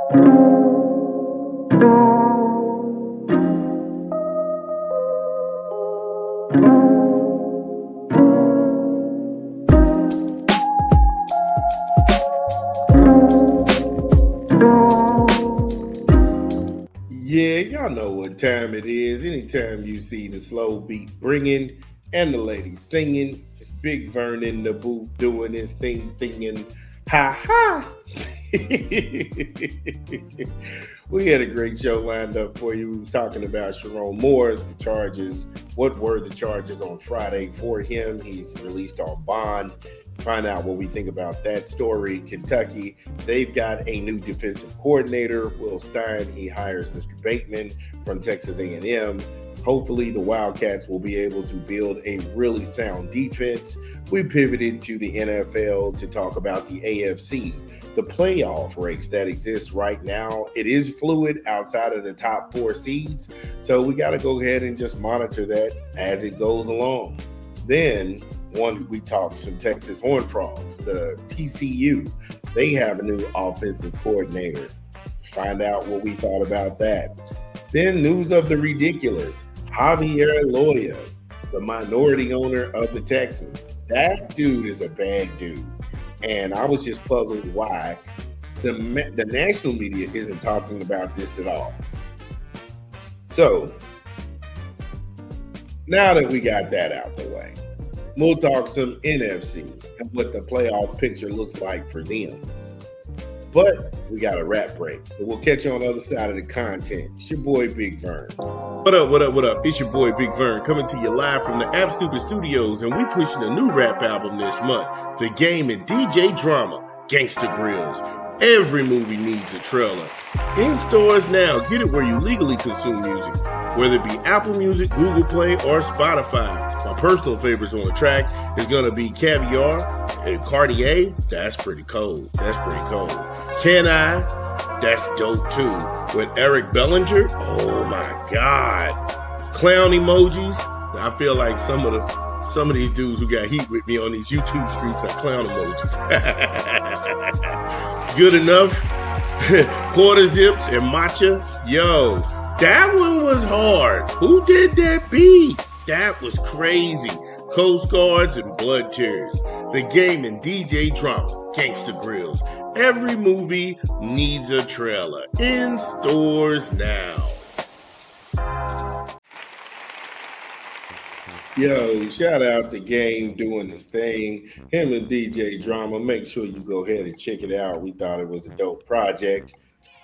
Yeah, y'all know what time it is. Anytime you see the slow beat bringing and the ladies singing, it's Big Vern in the booth doing his thing, thinking, ha ha. We had a great show lined up for you. We were talking about Sharon Moore, the charges. What were the charges on Friday for him? He's released on bond. Find out what we think about that story. Kentucky, they've got a new defensive coordinator, Will Stein. He hires Mr. Bateman from Texas A&M. Hopefully the Wildcats will be able to build a really sound defense. We pivoted to the NFL to talk about the AFC, the playoff race that exists right now. It is fluid outside of the top 4 seeds, so we got to go ahead and just monitor that as it goes along. Then we talked some Texas Horned Frogs, the TCU. They have a new offensive coordinator. Find out what we thought about that. Then news of the ridiculous. Javier Loya, the minority owner of the Texans. That dude is a bad dude. And I was just puzzled why the national media isn't talking about this at all. So, now that we got that out the way, we'll talk some NFC and what the playoff picture looks like for them. But we got a rap break, so we'll catch you on the other side of the content. It's your boy, Big Vern. What up, what up, what up? It's your boy, Big Vern, coming to you live from the App Stupid Studios, and we pushing a new rap album this month, The Game and DJ Drama, Gangsta Grills. Every movie needs a trailer. In stores now. Get it where you legally consume music, whether it be Apple Music, Google Play, or Spotify. My personal favorites on the track is going to be Caviar and Cartier. That's pretty cold. That's pretty cold. Can I? That's dope too. With Eric Bellinger. Oh my God. Clown emojis. I feel like some of these dudes who got heat with me on these YouTube streets are clown emojis. Good enough. Quarter zips and matcha. Yo, that one was hard. Who did that beat? That was crazy. Coast Guards and Blood Tears. The Game and DJ Drama, Gangsta Grills. Every movie needs a trailer. In stores now. Yo, shout out to Game doing his thing. Him and DJ Drama. Make sure you go ahead and check it out. We thought it was a dope project.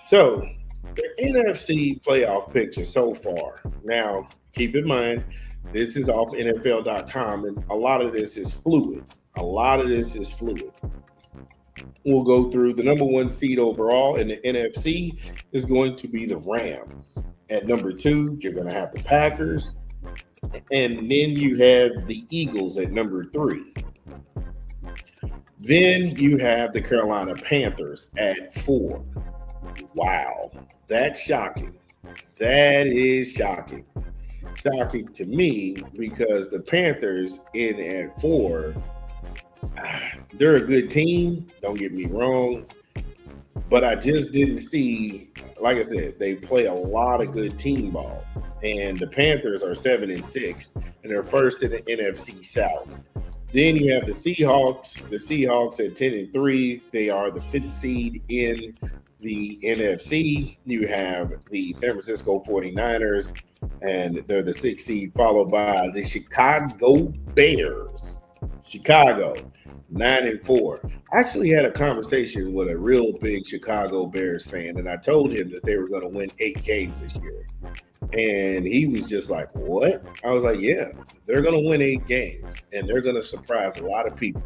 So, the NFC playoff picture so far. Now, keep in mind, this is off NFL.com, and a lot of this is fluid. We'll go through the number 1 seed overall in the NFC is going to be the Rams. At number 2, you're going to have the Packers. And then you have the Eagles at number 3. Then you have the Carolina Panthers at 4. Wow, that's shocking. That is shocking. Shocking to me because the Panthers in at 4, they're a good team, don't get me wrong, but I just didn't see, like I said, they play a lot of good team ball, and the Panthers are 7-6, and they're first in the NFC South. Then you have the Seahawks at 10-3, they are the 5th seed in the NFC. You have the San Francisco 49ers, and they're the 6th seed, followed by the Chicago Bears. Chicago, 9-4. I actually had a conversation with a real big Chicago Bears fan, and I told him that they were going to win 8 games this year. And he was just like, what? I was like, yeah, they're going to win 8 games, and they're going to surprise a lot of people.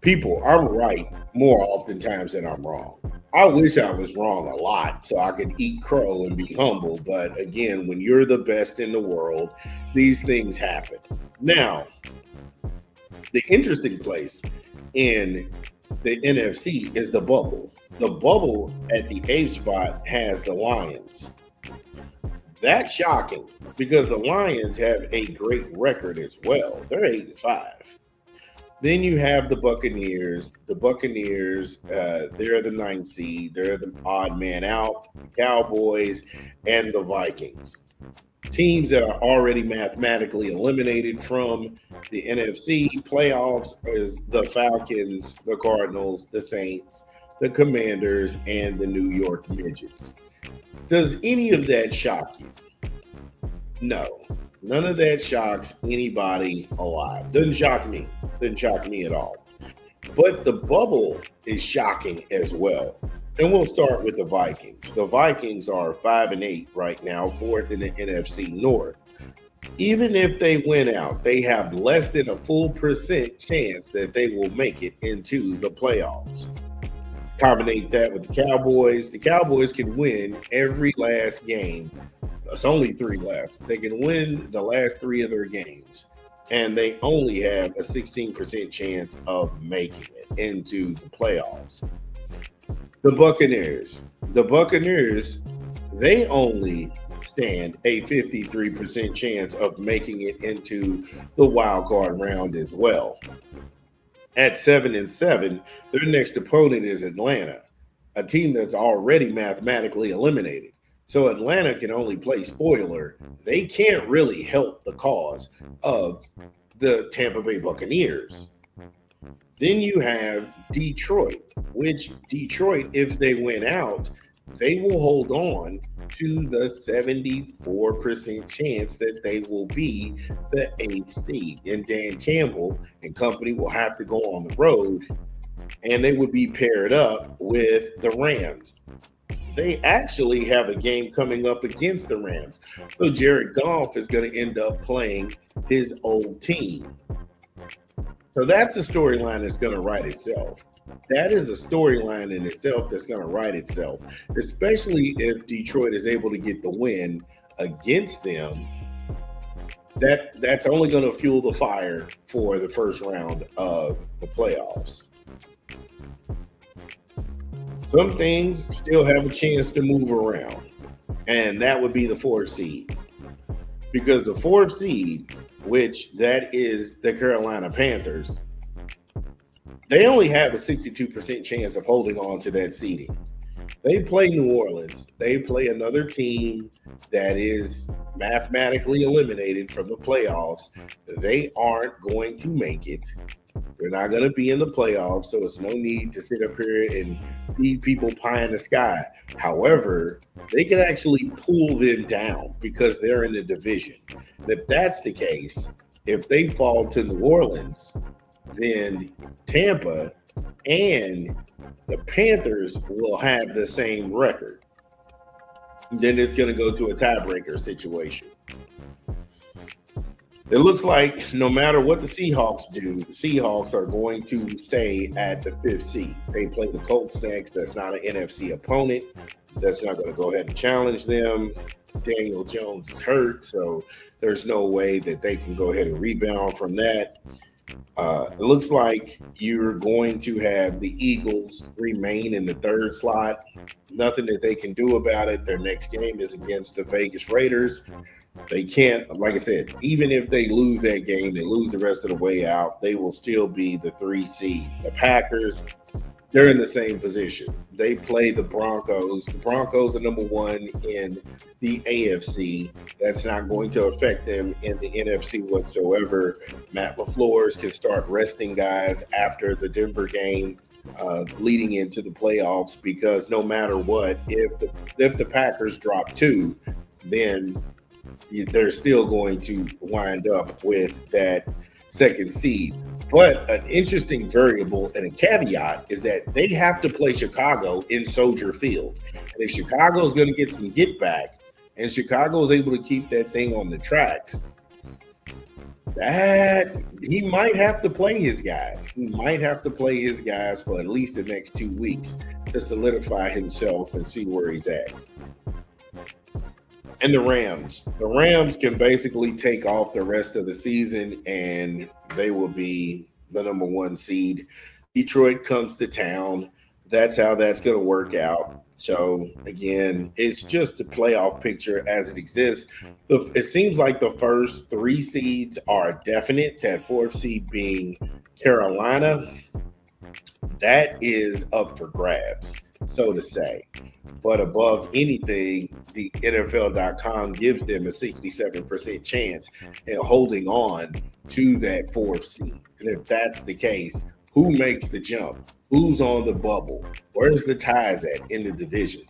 People, I'm right more oftentimes than I'm wrong. I wish I was wrong a lot so I could eat crow and be humble. But again, when you're the best in the world, these things happen. Now, the interesting place in the NFC is the bubble. The bubble at the 8th spot has the Lions. That's shocking because the Lions have a great record as well. They're 8-5. Then you have the Buccaneers. The Buccaneers, they're the ninth seed. They're the odd man out. The Cowboys and the Vikings. Teams that are already mathematically eliminated from the NFC playoffs is the Falcons, the Cardinals, the Saints, the Commanders, and the New York Midgets. Does any of that shock you? No. None of that shocks anybody alive. Doesn't shock me. Doesn't shock me at all. But the bubble is shocking as well. And we'll start with the Vikings. The Vikings are 5-8 right now, fourth in the NFC North. Even if they win out, they have less than a full percent chance that they will make it into the playoffs. Combine that with the Cowboys. The Cowboys can win every last game. There's only 3 left. They can win the last 3 of their games, and they only have a 16% chance of making it into the playoffs. The Buccaneers, they only stand a 53% chance of making it into the wild card round as well. At 7-7, their next opponent is Atlanta, a team that's already mathematically eliminated. So Atlanta can only play spoiler. They can't really help the cause of the Tampa Bay Buccaneers. Then you have Detroit, which Detroit, if they win out, they will hold on to the 74% chance that they will be the 8th seed. And Dan Campbell and company will have to go on the road, and they would be paired up with the Rams. They actually have a game coming up against the Rams. So Jared Goff is going to end up playing his old team. So that's a storyline that's going to write itself. That is a storyline in itself that's going to write itself, especially if Detroit is able to get the win against them. That's only going to fuel the fire for the first round of the playoffs. Some things still have a chance to move around, and that would be the 4th seed. Because the 4th seed, which that is the Carolina Panthers, they only have a 62% chance of holding on to that seeding. They play New Orleans. They play another team that is mathematically eliminated from the playoffs. They aren't going to make it. They're not going to be in the playoffs, so it's no need to sit up here and feed people pie in the sky. However, they can actually pull them down because they're in the division. And if that's the case, if they fall to New Orleans, then Tampa and the Panthers will have the same record. Then it's going to go to a tiebreaker situation. It looks like no matter what the Seahawks do, the Seahawks are going to stay at the 5th seed. They play the Colts next. That's not an NFC opponent. That's not going to go ahead and challenge them. Daniel Jones is hurt, so there's no way that they can go ahead and rebound from that. It looks like you're going to have the Eagles remain in the 3rd slot. Nothing that they can do about it. Their next game is against the Vegas Raiders. They can't, like I said, even if they lose that game, they lose the rest of the way out, they will still be the 3 seed. The Packers, they're in the same position. They play the Broncos. The Broncos are number 1 in the AFC. That's not going to affect them in the NFC whatsoever. Matt LaFleur can start resting guys after the Denver game leading into the playoffs, because no matter what, if the Packers drop 2, then they're still going to wind up with that 2nd seed. But an interesting variable and a caveat is that they have to play Chicago in Soldier Field. And if Chicago is going to get some get back and Chicago is able to keep that thing on the tracks, that he might have to play his guys. He might have to play his guys for at least the next 2 weeks to solidify himself and see where he's at. And the Rams can basically take off the rest of the season and they will be the number 1 seed. Detroit comes to town. That's how that's going to work out. So again, it's just the playoff picture as it exists. It seems like the first three seeds are definite. That fourth seed being Carolina, that is up for grabs, so to say. But above anything, the NFL.com gives them a 67% chance in holding on to that fourth seed. And if that's the case, who makes the jump? Who's on the bubble? Where's the ties at in the division?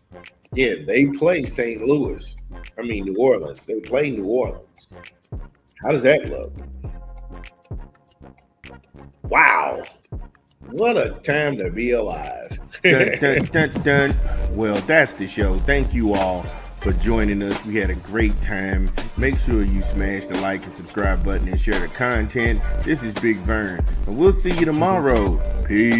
Yeah, they play New Orleans. They play New Orleans. How does that look? Wow. What a time to be alive. Dun, dun, dun, dun. Well, that's the show. Thank you all for joining us. We had a great time. Make sure you smash the like and subscribe button and share the content. This is Big Vern, and we'll see you tomorrow. Peace.